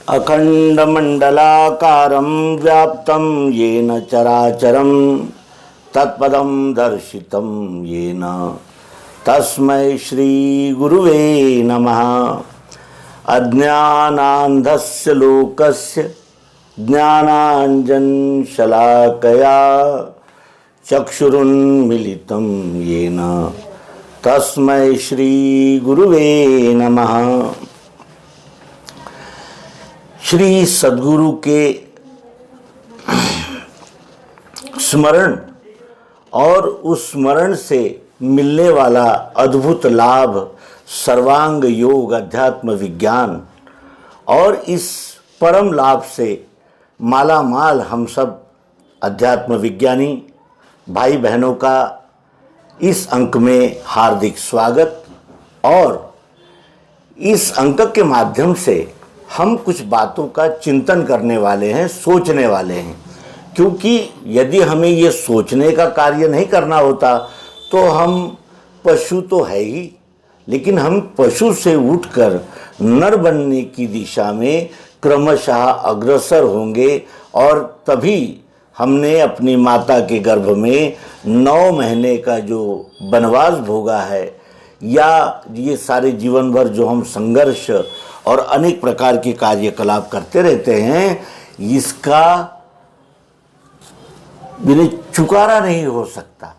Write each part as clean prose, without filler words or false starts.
अखंडमंडलाकारं व्याप्तं येन चराचरं तत्पदं दर्शितं येन तस्मै श्री गुरुवे नमः। अज्ञानान्धस्य लोकस्य ज्ञानाञ्जनशलाकया चक्षुरुन्मीलितं येन तस्मै श्री गुरुवे नमः। श्री सद्गुरु के स्मरण और उस स्मरण से मिलने वाला अद्भुत लाभ सर्वांग योग अध्यात्म विज्ञान और इस परम लाभ से माला माल हम सब अध्यात्म विज्ञानी भाई बहनों का इस अंक में हार्दिक स्वागत। और इस अंक के माध्यम से हम कुछ बातों का चिंतन करने वाले हैं, सोचने वाले हैं। क्योंकि यदि हमें ये सोचने का कार्य नहीं करना होता तो हम पशु तो है ही, लेकिन हम पशु से उठकर नर बनने की दिशा में क्रमशः अग्रसर होंगे। और तभी हमने अपनी माता के गर्भ में 9 महीने का जो वनवास भोगा है, या ये सारे जीवन भर जो हम संघर्ष और अनेक प्रकार के कार्यकलाप करते रहते हैं, इसका बिना चुकारा नहीं हो सकता।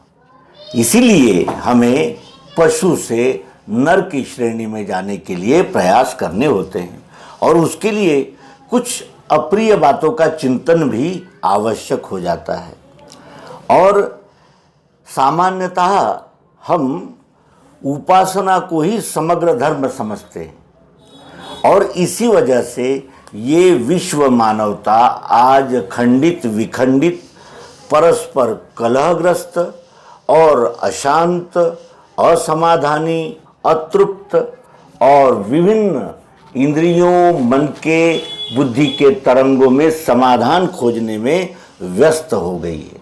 इसीलिए हमें पशु से नर की श्रेणी में जाने के लिए प्रयास करने होते हैं और उसके लिए कुछ अप्रिय बातों का चिंतन भी आवश्यक हो जाता है। और सामान्यतः हम उपासना को ही समग्र धर्म समझते हैं और इसी वजह से ये विश्व मानवता आज खंडित विखंडित, परस्पर कलहग्रस्त और अशांत, असमाधानी, अतृप्त और विभिन्न इंद्रियों, मन के, बुद्धि के तरंगों में समाधान खोजने में व्यस्त हो गई है।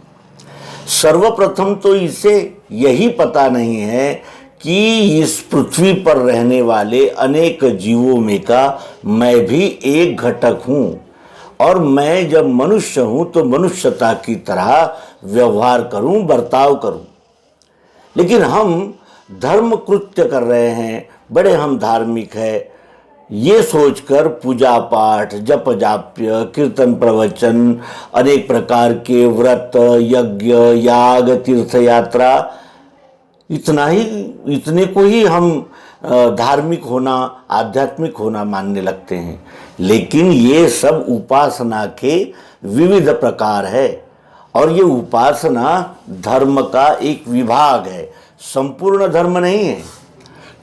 सर्वप्रथम तो इसे यही पता नहीं है कि इस पृथ्वी पर रहने वाले अनेक जीवों में का मैं भी एक घटक हूँ और मैं जब मनुष्य हूँ तो मनुष्यता की तरह व्यवहार करूँ, बर्ताव करूँ। लेकिन हम धर्म कृत्य कर रहे हैं, बड़े हम धार्मिक हैं, ये सोचकर पूजा पाठ, जप जाप्य, कीर्तन प्रवचन, अनेक प्रकार के व्रत, यज्ञ, याग, तीर्थ यात्रा, इतने को ही हम धार्मिक होना, आध्यात्मिक होना मानने लगते हैं। लेकिन ये सब उपासना के विविध प्रकार है और ये उपासना धर्म का एक विभाग है, संपूर्ण धर्म नहीं है।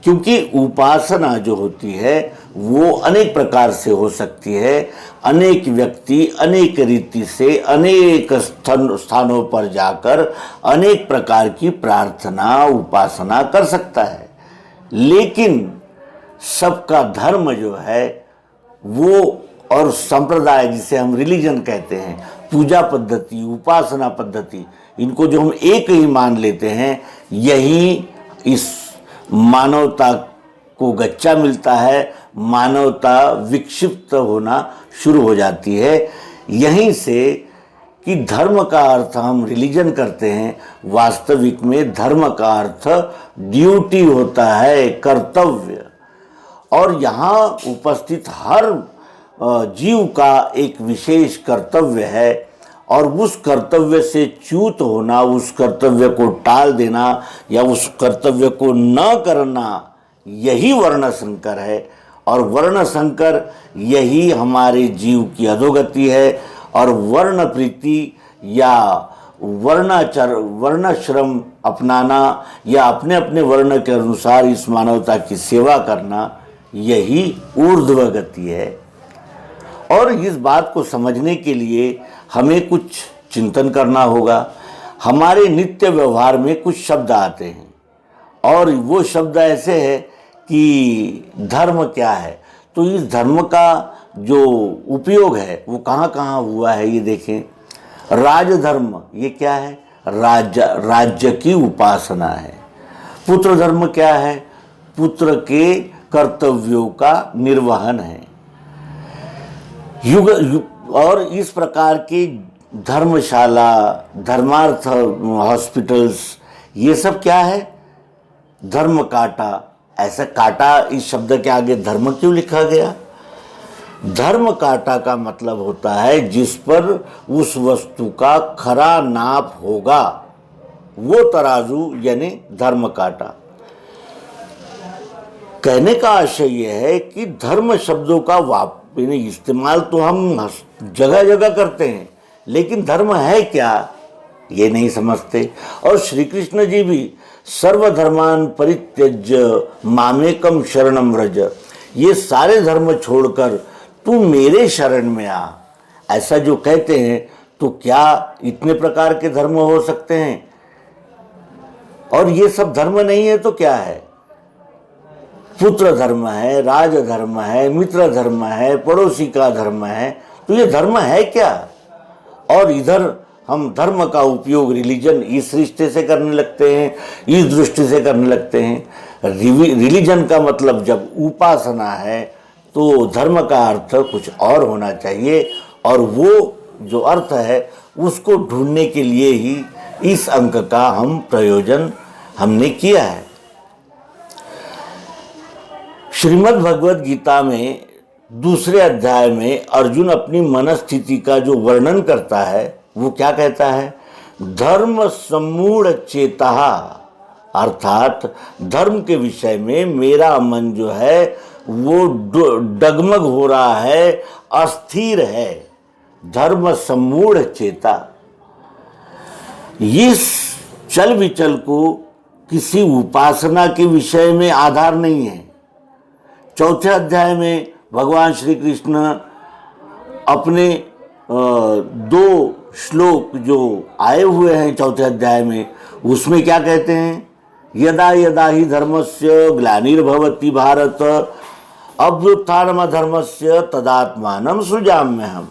क्योंकि उपासना जो होती है वो अनेक प्रकार से हो सकती है। अनेक व्यक्ति अनेक रीति से अनेक स्थानों पर जाकर अनेक प्रकार की प्रार्थना उपासना कर सकता है। लेकिन सबका धर्म जो है वो, और संप्रदाय जिसे हम रिलीजन कहते हैं, पूजा पद्धति, उपासना पद्धति, इनको जो हम एक ही मान लेते हैं, यही इस मानवता को गच्चा मिलता है, मानवता विक्षिप्त होना शुरू हो जाती है। यहीं से कि धर्म का अर्थ हम रिलीजन करते हैं, वास्तविक में धर्म का अर्थ ड्यूटी होता है, कर्तव्य। और यहाँ उपस्थित हर जीव का एक विशेष कर्तव्य है और उस कर्तव्य से च्युत होना, उस कर्तव्य को टाल देना या उस कर्तव्य को न करना, यही वर्ण संकर है। और वर्ण संकर यही हमारे जीव की अधोगति है। और वर्ण प्रीति या वर्णाश्रम अपनाना या अपने अपने वर्ण के अनुसार इस मानवता की सेवा करना, यही ऊर्ध्व गति है। और इस बात को समझने के लिए हमें कुछ चिंतन करना होगा। हमारे नित्य व्यवहार में कुछ शब्द आते हैं और वो शब्द ऐसे हैं कि धर्म क्या है। तो इस धर्म का जो उपयोग है वो कहाँ कहाँ हुआ है, ये देखें। राजधर्म, ये क्या है? राज्य की उपासना है। पुत्र धर्म क्या है? पुत्र के कर्तव्यों का निर्वहन है। और इस प्रकार की धर्मशाला, धर्मार्थ हॉस्पिटल्स, ये सब क्या है? धर्म काटा। ऐसा काटा इस शब्द के आगे धर्म क्यों लिखा गया? धर्म काटा का मतलब होता है जिस पर उस वस्तु का खरा नाप होगा, वो तराजू यानी धर्म काटा। कहने का आशय यह है कि धर्म शब्दों का इस्तेमाल तो हम जगह जगह करते हैं, लेकिन धर्म है क्या ये नहीं समझते। और श्री कृष्ण जी भी सर्वधर्मान परित्यज्य मामेकम शरणम व्रज, ये सारे धर्म छोड़कर तू मेरे शरण में आ, ऐसा जो कहते हैं, तो क्या इतने प्रकार के धर्म हो सकते हैं? और ये सब धर्म नहीं है तो क्या है? पुत्र धर्म है, राज धर्म है, मित्र धर्म है, पड़ोसी का धर्म है, तो ये धर्म है क्या? और इधर हम धर्म का उपयोग रिलीजन इस रिश्ते से करने लगते हैं, इस दृष्टि से करने लगते हैं। रिलीजन का मतलब जब उपासना है तो धर्म का अर्थ कुछ और होना चाहिए, और वो जो अर्थ है उसको ढूंढने के लिए ही इस अंक का हम प्रयोजन हमने किया है। श्रीमद् भगवद गीता में दूसरे अध्याय में अर्जुन अपनी मनस्थिति का जो वर्णन करता है वो क्या कहता है? धर्म सम्मूढ़ चेता, अर्थात धर्म के विषय में मेरा मन जो है वो डगमग हो रहा है, अस्थिर है। धर्म सम्मूढ़ चेता, इस चल विचल को किसी उपासना के विषय में आधार नहीं है। चौथे अध्याय में भगवान श्री कृष्ण अपने 2 श्लोक जो आए हुए हैं चौथे अध्याय में, उसमें क्या कहते हैं? यदा यदा ही धर्मस्य ग्लानिर्भवति भारत अभ्युत्थानमधर्मस्य तदात्मानं सृजाम्यहम्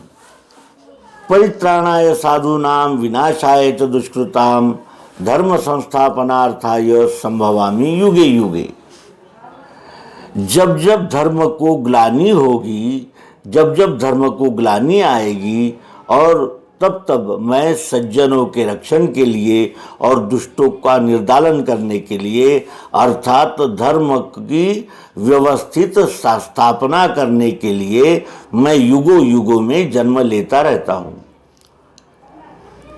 परित्राणाय साधूनां विनाशाय च दुष्कृतां धर्म संस्थापनार्थाय संभवामि युगे युगे। जब जब धर्म को ग्लानि होगी, जब जब धर्म को ग्लानि आएगी, और तब तब मैं सज्जनों के रक्षण के लिए और दुष्टों का निर्दालन करने के लिए, अर्थात धर्म की व्यवस्थित स्थापना करने के लिए मैं युगों युगों में जन्म लेता रहता हूँ।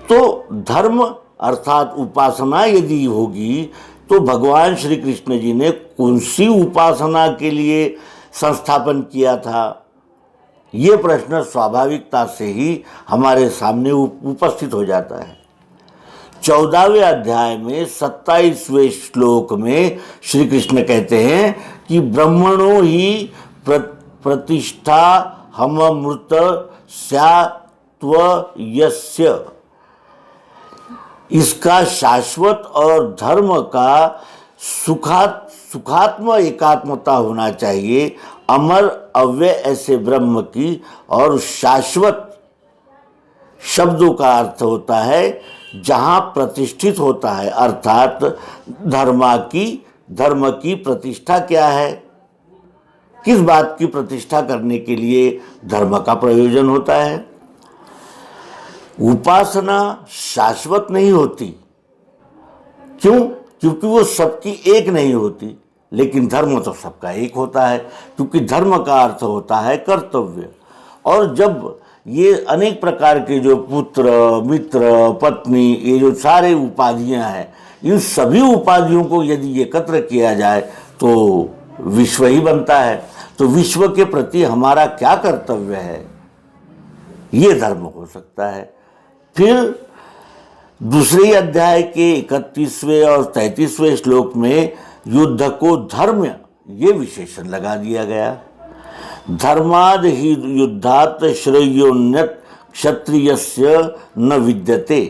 तो धर्म अर्थात उपासना यदि होगी तो भगवान श्री कृष्ण जी ने कौन सी उपासना के लिए संस्थापन किया था? ये प्रश्न स्वाभाविकता से ही हमारे सामने उपस्थित हो जाता है। 14वें अध्याय में 27वें श्लोक में श्री कृष्ण कहते हैं कि ब्रह्मणो ही प्रतिष्ठा हममृत स्यात्वयस्य, इसका शाश्वत और धर्म का सुखात्म एकात्मता होना चाहिए। अमर अव्यय ऐसे ब्रह्म की, और शाश्वत शब्दों का अर्थ होता है जहाँ प्रतिष्ठित होता है, अर्थात धर्म की प्रतिष्ठा क्या है? किस बात की प्रतिष्ठा करने के लिए धर्म का प्रयोजन होता है? उपासना शाश्वत नहीं होती। क्यों? क्योंकि वो सबकी एक नहीं होती, लेकिन धर्म तो सबका एक होता है, क्योंकि धर्म का अर्थ होता है कर्तव्य। और जब ये अनेक प्रकार के जो पुत्र, मित्र, पत्नी, ये जो सारे उपाधियां हैं, इन सभी उपाधियों को यदि एकत्र किया जाए तो विश्व ही बनता है। तो विश्व के प्रति हमारा क्या कर्तव्य है, ये धर्म हो सकता है। फिर दूसरे अध्याय के 31वें और 33वें श्लोक में युद्ध को धर्म, ये विशेषण लगा दिया गया। धर्माद ही युद्धात श्रेयोन्नत क्षत्रियस्य न विद्यते,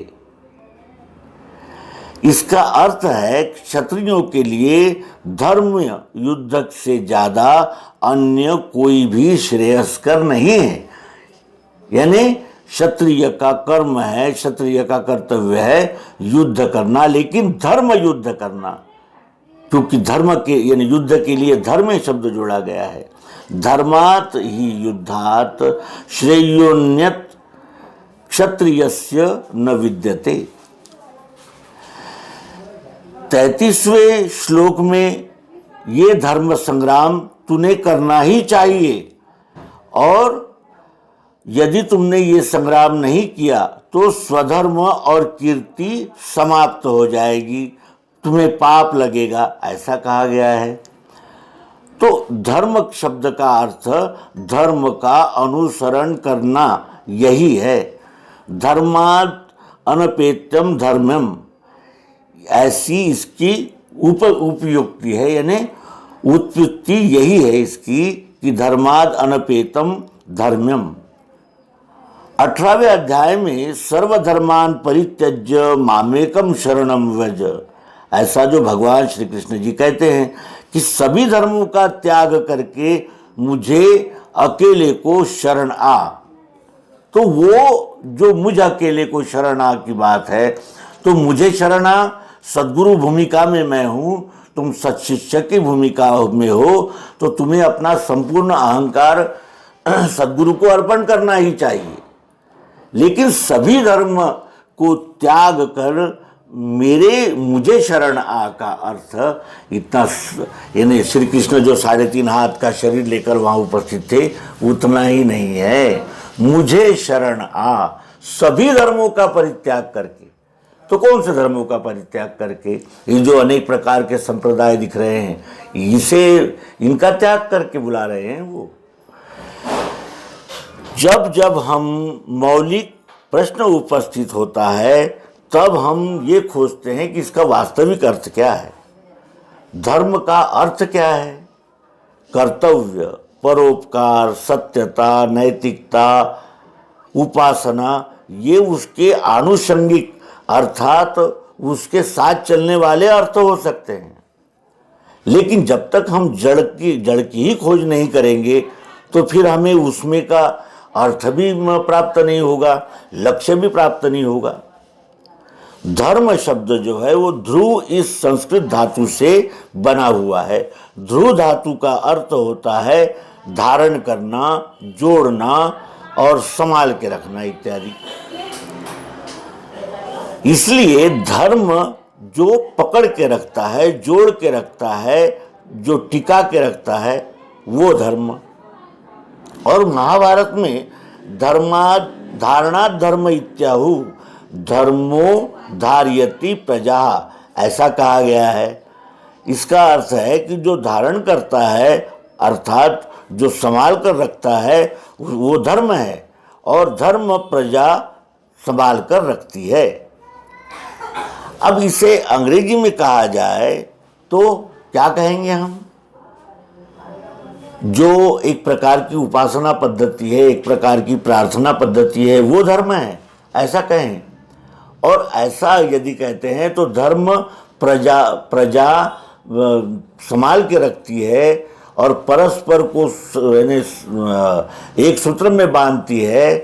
इसका अर्थ है क्षत्रियों के लिए धर्म युद्ध से ज्यादा अन्य कोई भी श्रेयस्कर नहीं है। यानी क्षत्रिय का कर्म है, क्षत्रिय का कर्तव्य है युद्ध करना, लेकिन धर्म युद्ध करना, क्योंकि धर्म के यानी युद्ध के लिए धर्म शब्द जोड़ा गया है। धर्मात ही युद्धात श्रेयोन्यत क्षत्रियस्य न विद्यते। 33वें श्लोक में ये धर्म संग्राम तूने करना ही चाहिए, और यदि तुमने ये संग्राम नहीं किया तो स्वधर्म और कीर्ति समाप्त हो जाएगी, तुम्हें पाप लगेगा, ऐसा कहा गया है। तो धर्म शब्द का अर्थ धर्म का अनुसरण करना यही है। धर्मात् अनपेत्यम धर्मम, ऐसी इसकी उपयुक्ति है, यानी उत्पत्ति यही है इसकी कि धर्माद अनपेतम धर्म्यम। 18वें अध्याय में सर्वधर्मान परित्यज्य मामेकम शरणम व्रज, ऐसा जो भगवान श्री कृष्ण जी कहते हैं कि सभी धर्मों का त्याग करके मुझे अकेले को शरण आ। तो वो जो मुझ अकेले को शरण आ की बात है, तो मुझे शरण आ, सद्गुरु भूमिका में मैं हूँ, तुम सत्शिक्षक की भूमिका में हो, तो तुम्हें अपना संपूर्ण अहंकार सद्गुरु को अर्पण करना ही चाहिए। लेकिन सभी धर्म को त्याग कर मुझे शरण आ का अर्थ इतना, यानी श्री कृष्ण जो 3.5 हाथ का शरीर लेकर वहाँ उपस्थित थे उतना ही नहीं है। मुझे शरण आ, सभी धर्मों का परित्याग करके। तो कौन से धर्मों का परित्याग करके? ये जो अनेक प्रकार के संप्रदाय दिख रहे हैं, इनका त्याग करके बुला रहे हैं वो। जब जब हम मौलिक प्रश्न उपस्थित होता है तब हम ये खोजते हैं कि इसका वास्तविक अर्थ क्या है, धर्म का अर्थ क्या है। कर्तव्य, परोपकार, सत्यता, नैतिकता, उपासना, ये उसके आनुषंगिक अर्थात उसके साथ चलने वाले अर्थ हो सकते हैं। लेकिन जब तक हम जड़ की ही खोज नहीं करेंगे तो फिर हमें उसमें का अर्थ भी प्राप्त नहीं होगा, लक्ष्य भी प्राप्त नहीं होगा। धर्म शब्द जो है वो ध्रुव इस संस्कृत धातु से बना हुआ है। ध्रुव धातु का अर्थ होता है धारण करना, जोड़ना और संभाल के रखना इत्यादि। इसलिए धर्म जो पकड़ के रखता है, जोड़ के रखता है, जो टिका के रखता है, वो धर्म। और महाभारत में धारणा धर्म इत्याहु धर्मो धार्यति प्रजा, ऐसा कहा गया है। इसका अर्थ है कि जो धारण करता है अर्थात जो संभाल कर रखता है वो धर्म है, और धर्म प्रजा संभाल कर रखती है। अब इसे अंग्रेजी में कहा जाए तो क्या कहेंगे हम? जो एक प्रकार की उपासना पद्धति है, एक प्रकार की प्रार्थना पद्धति है, वो धर्म है, ऐसा कहें। और ऐसा यदि कहते हैं तो धर्म प्रजा संभाल के रखती है और परस्पर को एक सूत्र में बांधती है।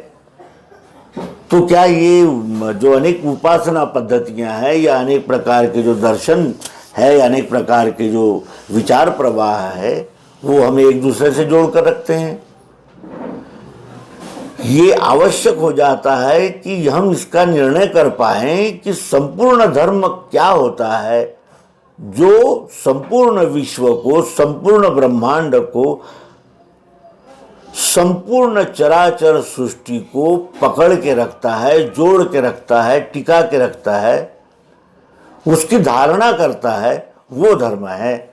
तो क्या ये जो अनेक उपासना पद्धतियां हैं या अनेक प्रकार के जो दर्शन है या अनेक प्रकार के जो विचार प्रवाह है, वो हमें एक दूसरे से जोड़ कर रखते हैं? ये आवश्यक हो जाता है कि हम इसका निर्णय कर पाएं कि संपूर्ण धर्म क्या होता है, जो संपूर्ण विश्व को, संपूर्ण ब्रह्मांड को, संपूर्ण चराचर सृष्टि को पकड़ के रखता है, जोड़ के रखता है, टिका के रखता है, उसकी धारणा करता है, वो धर्म है।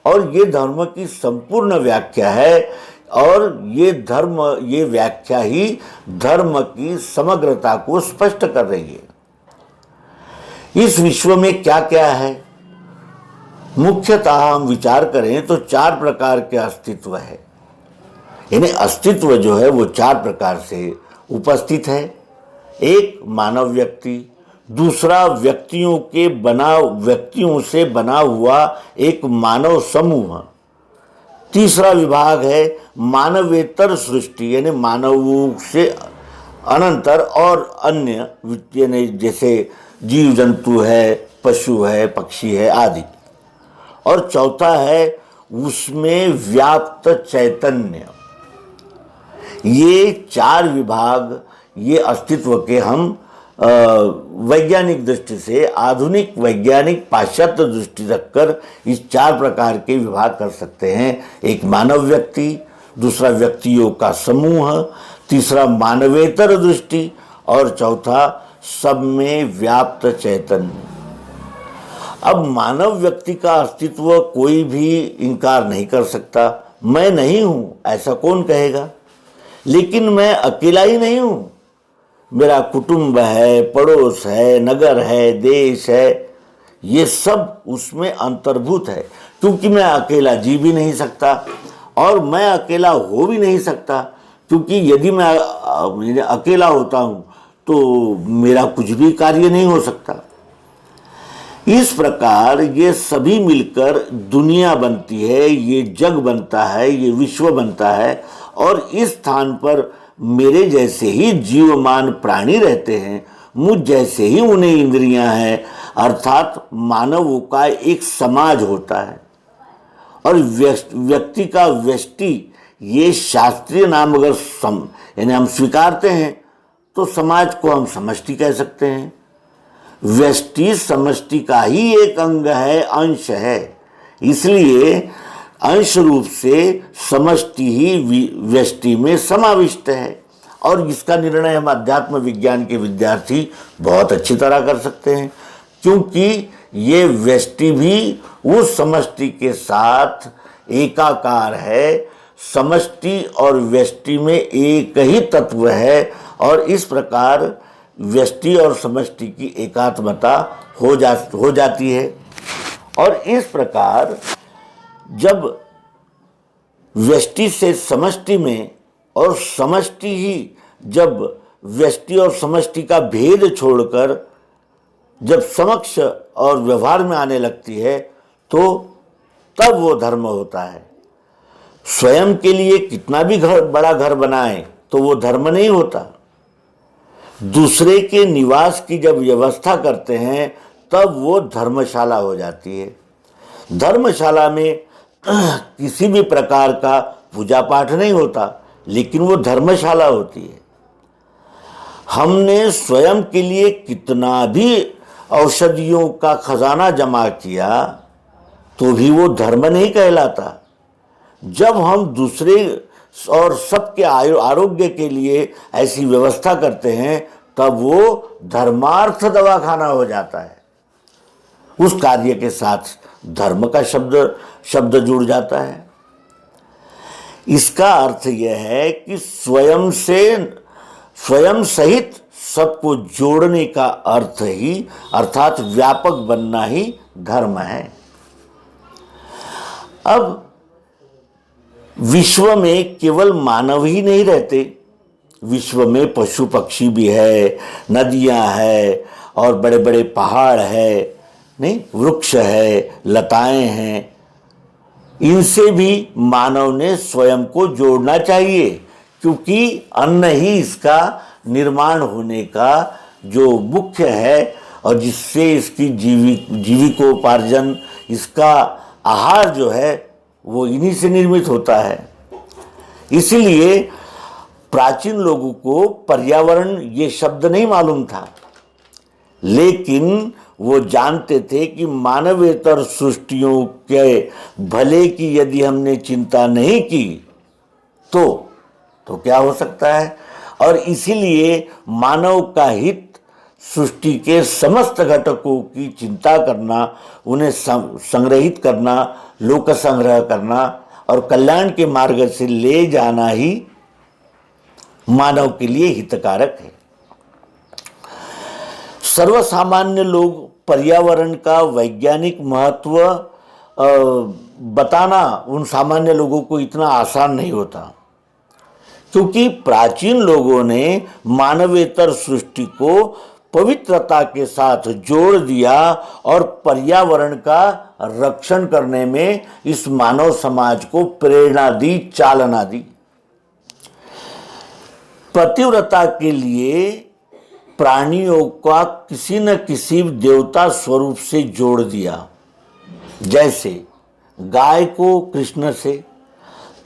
और ये धर्म की संपूर्ण व्याख्या है, और ये व्याख्या ही धर्म की समग्रता को स्पष्ट कर रही है। इस विश्व में क्या क्या है? मुख्यतः हम विचार करें तो 4 प्रकार के अस्तित्व है। यानी अस्तित्व जो है वो 4 प्रकार से उपस्थित है। एक मानव व्यक्ति, दूसरा व्यक्तियों से बना हुआ एक मानव समूह, तीसरा विभाग है मानवेतर सृष्टि, यानी मानवों से अनंतर और अन्य, यानी जैसे जीव जंतु है, पशु है, पक्षी है आदि। और चौथा है उसमें व्याप्त चैतन्य, ये 4 विभाग, ये अस्तित्व के हम वैज्ञानिक दृष्टि से, आधुनिक वैज्ञानिक पाश्चात्य दृष्टि रखकर इस 4 प्रकार के विभाग कर सकते हैं। एक मानव व्यक्ति, दूसरा व्यक्तियों का समूह, तीसरा मानवेतर दृष्टि और चौथा सब में व्याप्त चैतन्य। अब मानव व्यक्ति का अस्तित्व कोई भी इनकार नहीं कर सकता। मैं नहीं हूं ऐसा कौन कहेगा? लेकिन मैं अकेला ही नहीं हूं, मेरा कुटुंब है, पड़ोस है, नगर है, देश है, ये सब उसमें अंतर्भूत है। क्योंकि मैं अकेला जी भी नहीं सकता और मैं अकेला हो भी नहीं सकता, क्योंकि यदि मैं अकेला होता हूं तो मेरा कुछ भी कार्य नहीं हो सकता। इस प्रकार ये सभी मिलकर दुनिया बनती है, ये जग बनता है, ये विश्व बनता है और इस स्थान पर मेरे जैसे ही जीवमान प्राणी रहते हैं, मुझ जैसे ही उन्हें इंद्रियां हैं, अर्थात मानवों का एक समाज होता है। और व्यक्ति का व्यष्टि, ये शास्त्रीय नाम अगर यानी हम स्वीकारते हैं तो समाज को हम समष्टि कह सकते हैं। व्यष्टि समष्टि का ही एक अंग है, अंश है, इसलिए अंश रूप से समष्टि ही व्यष्टि में समाविष्ट है। और इसका निर्णय हम अध्यात्म विज्ञान के विद्यार्थी बहुत अच्छी तरह कर सकते हैं, क्योंकि ये व्यष्टि भी उस समष्टि के साथ एकाकार है। समष्टि और व्यष्टि में एक ही तत्व है और इस प्रकार व्यष्टि और समष्टि की एकात्मता हो जाती है। और इस प्रकार जब व्यष्टि से समष्टि में और समष्टि ही जब व्यष्टि और समष्टि का भेद छोड़कर जब समक्ष और व्यवहार में आने लगती है तो तब वो धर्म होता है। स्वयं के लिए कितना भी बड़ा घर बनाए तो वो धर्म नहीं होता। दूसरे के निवास की जब व्यवस्था करते हैं तब वो धर्मशाला हो जाती है। धर्मशाला में किसी भी प्रकार का पूजा पाठ नहीं होता, लेकिन वो धर्मशाला होती है। हमने स्वयं के लिए कितना भी औषधियों का खजाना जमा किया तो भी वो धर्म नहीं कहलाता। जब हम दूसरे और सबके आरोग्य के लिए ऐसी व्यवस्था करते हैं तब वो धर्मार्थ दवाखाना हो जाता है। उस कार्य के साथ धर्म का शब्द जुड़ जाता है। इसका अर्थ यह है कि स्वयं सहित सबको जोड़ने का अर्थ ही, अर्थात व्यापक बनना ही धर्म है। अब विश्व में केवल मानव ही नहीं रहते, विश्व में पशु पक्षी भी है, नदियां है और बड़े बड़े पहाड़ है, नहीं, वृक्ष है, लताएं हैं। इनसे भी मानव ने स्वयं को जोड़ना चाहिए, क्योंकि अन्न ही इसका निर्माण होने का जो मुख्य है और जिससे इसकी जीविकोपार्जन, इसका आहार जो है वो इन्हीं से निर्मित होता है। इसीलिए प्राचीन लोगों को पर्यावरण ये शब्द नहीं मालूम था, लेकिन वो जानते थे कि मानवेतर सृष्टियों के भले की यदि हमने चिंता नहीं की तो क्या हो सकता है। और इसीलिए मानव का हित, सृष्टि के समस्त घटकों की चिंता करना, उन्हें संग्रहित करना, लोक संग्रह करना और कल्याण के मार्ग से ले जाना ही मानव के लिए हितकारक है। सर्वसामान्य लोग पर्यावरण का वैज्ञानिक महत्व बताना उन सामान्य लोगों को इतना आसान नहीं होता, क्योंकि प्राचीन लोगों ने मानवेतर सृष्टि को पवित्रता के साथ जोड़ दिया और पर्यावरण का रक्षण करने में इस मानव समाज को प्रेरणा दी, चालना दी। पतिव्रता के लिए प्राणियों का किसी न किसी देवता स्वरूप से जोड़ दिया। जैसे गाय को कृष्ण से,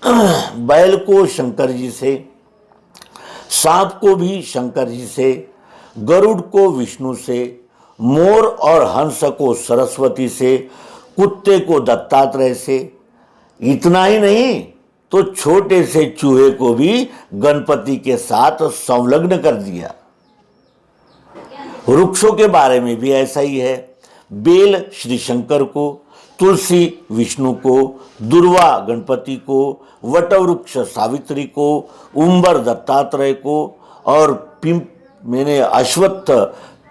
बैल को शंकर जी से, सांप को भी शंकर जी से, गरुड़ को विष्णु से, मोर और हंस को सरस्वती से, कुत्ते को दत्तात्रेय से। इतना ही नहीं तो छोटे से चूहे को भी गणपति के साथ संलग्न कर दिया। वृक्षों के बारे में भी ऐसा ही है। बेल श्री शंकर को, तुलसी विष्णु को, दुर्वा गणपति को, वटवृक्ष सावित्री को, उम्बर दत्तात्रेय को, और अश्वत्थ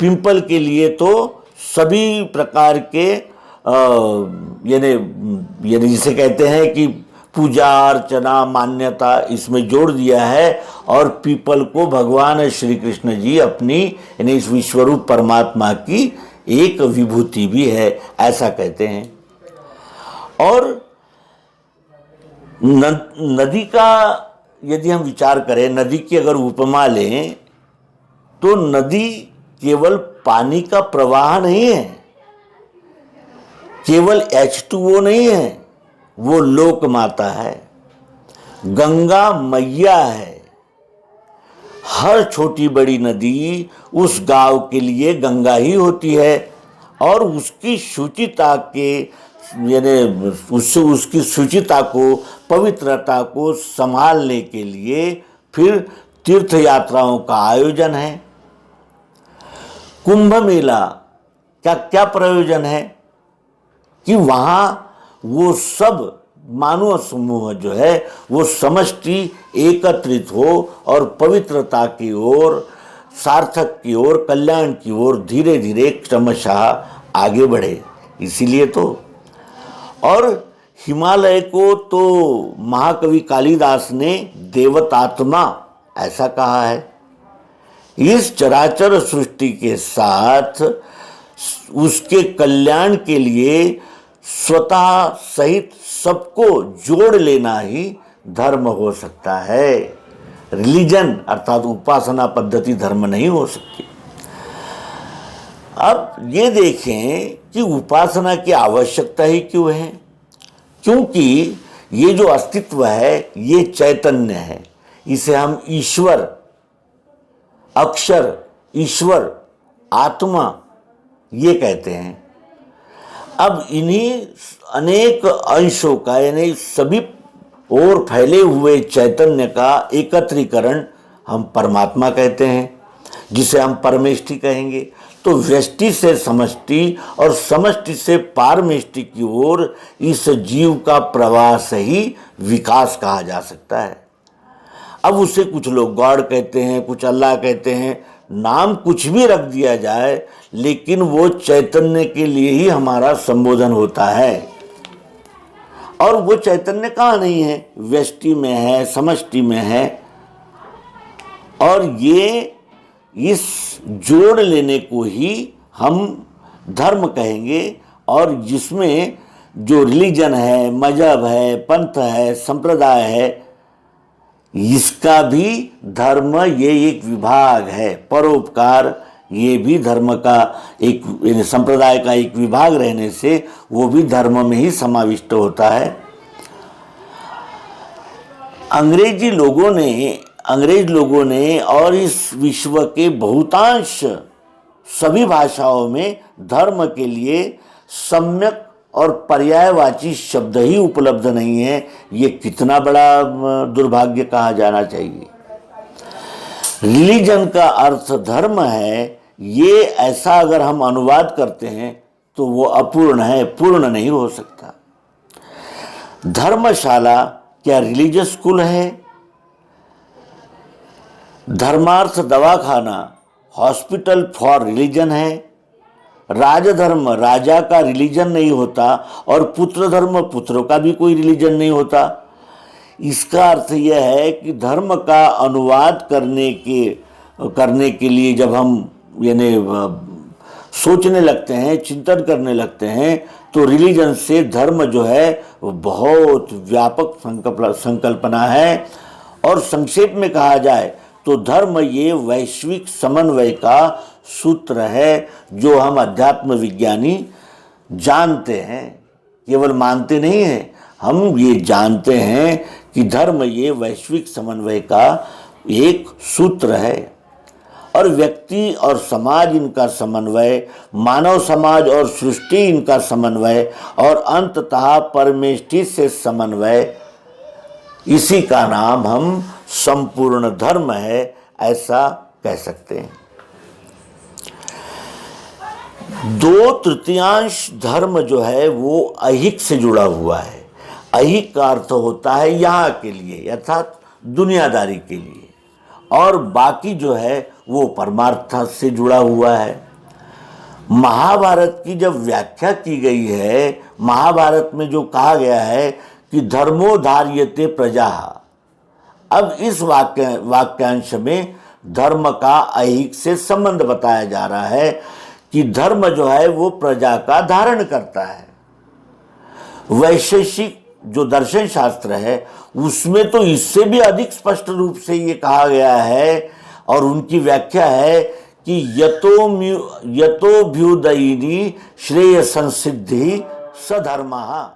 पिंपल के लिए तो सभी प्रकार के यानी जिसे कहते हैं कि पूजा अर्चना मान्यता इसमें जोड़ दिया है। और पीपल को भगवान श्री कृष्ण जी अपनी यानी इस विश्वरूप परमात्मा की एक विभूति भी है, ऐसा कहते हैं। और नदी का यदि हम विचार करें, नदी की अगर उपमा लें तो नदी केवल पानी का प्रवाह नहीं है, केवल H2O नहीं है, वो लोक माता है, गंगा मैया है। हर छोटी बड़ी नदी उस गांव के लिए गंगा ही होती है और उसकी शुचिता के यानी उसकी शुचिता को, पवित्रता को संभालने के लिए फिर तीर्थ यात्राओं का आयोजन है। कुंभ मेला का क्या प्रयोजन है कि वहाँ वो सब मानव समूह जो है वो समष्टि एकत्रित हो और पवित्रता की ओर, सार्थक की ओर, कल्याण की ओर धीरे धीरे क्रमशः आगे बढ़े। इसीलिए तो। और हिमालय को तो महाकवि कालिदास ने देवतात्मा ऐसा कहा है। इस चराचर सृष्टि के साथ उसके कल्याण के लिए स्वतः सहित सबको जोड़ लेना ही धर्म हो सकता है। रिलीजन अर्थात उपासना पद्धति धर्म नहीं हो सकती। अब ये देखें कि उपासना की आवश्यकता ही क्यों है? क्योंकि ये जो अस्तित्व है ये चैतन्य है। इसे हम ईश्वर, अक्षर, ईश्वर, आत्मा ये कहते हैं। अब इन्हीं अनेक अंशों का यानी सभी ओर फैले हुए चैतन्य का एकत्रीकरण हम परमात्मा कहते हैं, जिसे हम परमेष्टि कहेंगे। तो व्यष्टि से समष्टि और समष्टि से पारमेष्टि की ओर इस जीव का प्रवास ही विकास कहा जा सकता है। अब उसे कुछ लोग गॉड कहते हैं, कुछ अल्लाह कहते हैं, नाम कुछ भी रख दिया जाए, लेकिन वो चैतन्य के लिए ही हमारा संबोधन होता है। और वो चैतन्य कहाँ नहीं है? व्यष्टि में है, समष्टि में है। और ये इस जोड़ लेने को ही हम धर्म कहेंगे। और जिसमें जो रिलीजन है, मजहब है, पंथ है, संप्रदाय है, इसका भी धर्म ये एक विभाग है। परोपकार ये भी धर्म का एक संप्रदाय का एक विभाग रहने से वो भी धर्म में ही समाविष्ट होता है। अंग्रेज लोगों ने और इस विश्व के बहुतांश सभी भाषाओं में धर्म के लिए सम्यक और पर्यायवाची शब्द ही उपलब्ध नहीं है। ये कितना बड़ा दुर्भाग्य कहा जाना चाहिए। रिलीजन का अर्थ धर्म है, ये ऐसा अगर हम अनुवाद करते हैं तो वो अपूर्ण है, पूर्ण नहीं हो सकता। धर्मशाला क्या रिलीजियस स्कूल है? धर्मार्थ दवाखाना हॉस्पिटल फॉर रिलीजन है। राजधर्म राजा का रिलीजन नहीं होता और पुत्र धर्म पुत्रों का भी कोई रिलीजन नहीं होता। इसका अर्थ यह है कि धर्म का अनुवाद करने के लिए जब हम यानी सोचने लगते हैं, चिंतन करने लगते हैं, तो रिलीजन से धर्म जो है वो बहुत व्यापक संकल्पना है। और संक्षेप में कहा जाए तो धर्म ये वैश्विक समन्वय का सूत्र है, जो हम अध्यात्म विज्ञानी जानते हैं केवल मानते नहीं हैं, हम ये जानते हैं कि धर्म ये वैश्विक समन्वय का एक सूत्र है और व्यक्ति और समाज इनका समन्वय, मानव समाज और सृष्टि इनका समन्वय और अंततः परमेष्टि से समन्वय, इसी का नाम हम संपूर्ण धर्म है, ऐसा कह सकते हैं। 2/3 धर्म जो है वो अहिक से जुड़ा हुआ है। अहिक का अर्थ होता है यहाँ के लिए, अर्थात दुनियादारी के लिए, और बाकी जो है वो परमार्थ से जुड़ा हुआ है। महाभारत की जब व्याख्या की गई है, महाभारत में जो कहा गया है कि धर्मो धार्यते प्रजा, अब इस वाक्यांश में धर्म का अहिक से संबंध बताया जा रहा है कि धर्म जो है वो प्रजा का धारण करता है। वैशेषिक जो दर्शन शास्त्र है उसमें तो इससे भी अधिक स्पष्ट रूप से ये कहा गया है और उनकी व्याख्या है कि यतोभ्युदयिनी श्रेय संसिद्धि सधर्मः।